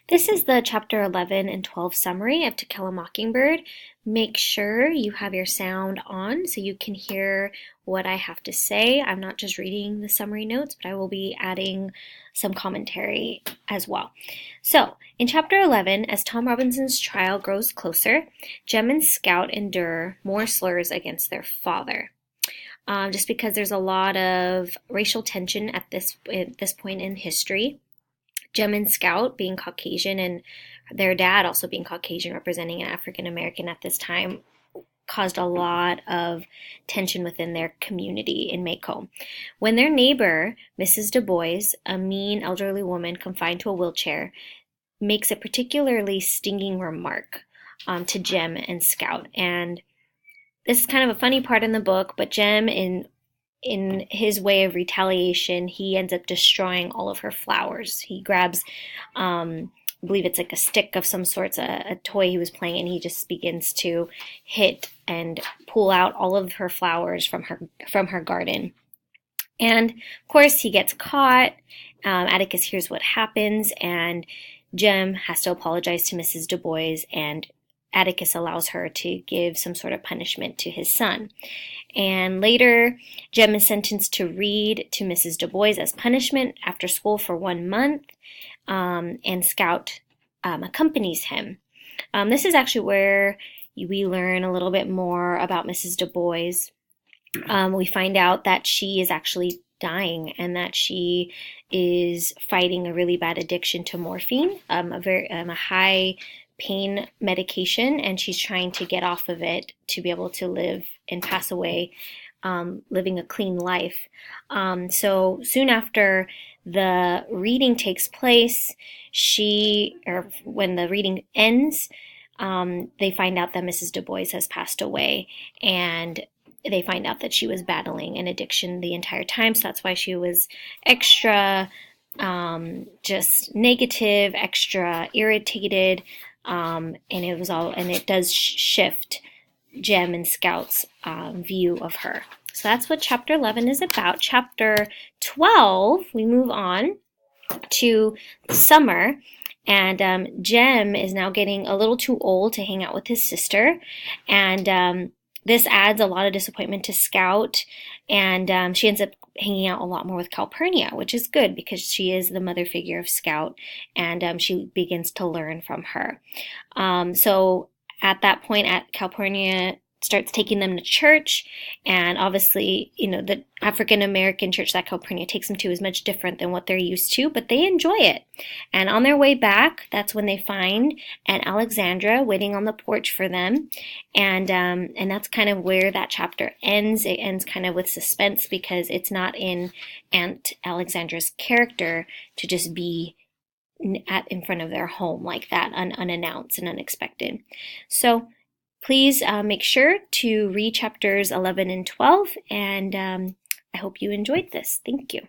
This is the chapter 11 and 12 summary of To Kill a Mockingbird. Make sure you have your sound on so you can hear what I have to say. I'm not just reading the summary notes, but I will be adding some commentary as well. So, in chapter 11, as Tom Robinson's trial grows closer, Jem and Scout endure more slurs against their father. Just because there's a lot of racial tension at this point in history. Jem and Scout being Caucasian and their dad also being Caucasian, representing an African American at this time, caused a lot of tension within their community in Macomb. When their neighbor, Mrs. Du Bois, a mean elderly woman confined to a wheelchair, makes a particularly stinging remark to Jem and Scout. And this is kind of a funny part in the book, but Jem, in his way of retaliation, he ends up destroying all of her flowers. He grabs, I believe it's like a stick of some sorts, a toy he was playing, and he just begins to hit and pull out all of her flowers from her garden. And of course, he gets caught. Atticus hears what happens, and Jem has to apologize to Mrs. Du Bois, and Atticus allows her to give some sort of punishment to his son. And later, Jem is sentenced to read to Mrs. Du Bois as punishment after school for 1 month, and Scout accompanies him. This is actually where we learn a little bit more about Mrs. Du Bois. We find out that she is actually dying and that she is fighting a really bad addiction to morphine, a high pain medication, and she's trying to get off of it to be able to live and pass away, living a clean life. So soon after the reading takes place, when the reading ends, they find out that Mrs. Du Bois has passed away, and they find out that she was battling an addiction the entire time. So that's why she was extra just negative, extra irritated. And it does shift Jem and Scout's view of her. So that's what chapter 11 is about. Chapter 12, we move on to summer, and Jem is now getting a little too old to hang out with his sister, and this adds a lot of disappointment to Scout, and she ends up hanging out a lot more with Calpurnia, which is good because she is the mother figure of Scout, and she begins to learn from her. So at that point, Calpurnia starts taking them to church, and obviously, the African American church that Calpurnia takes them to is much different than what they're used to, but they enjoy it. And on their way back, that's when they find Aunt Alexandra waiting on the porch for them, and that's kind of where that chapter ends. It ends kind of with suspense because it's not in Aunt Alexandra's character to just be in front of their home like that, unannounced and unexpected. So please make sure to read chapters 11 and 12, and I hope you enjoyed this. Thank you.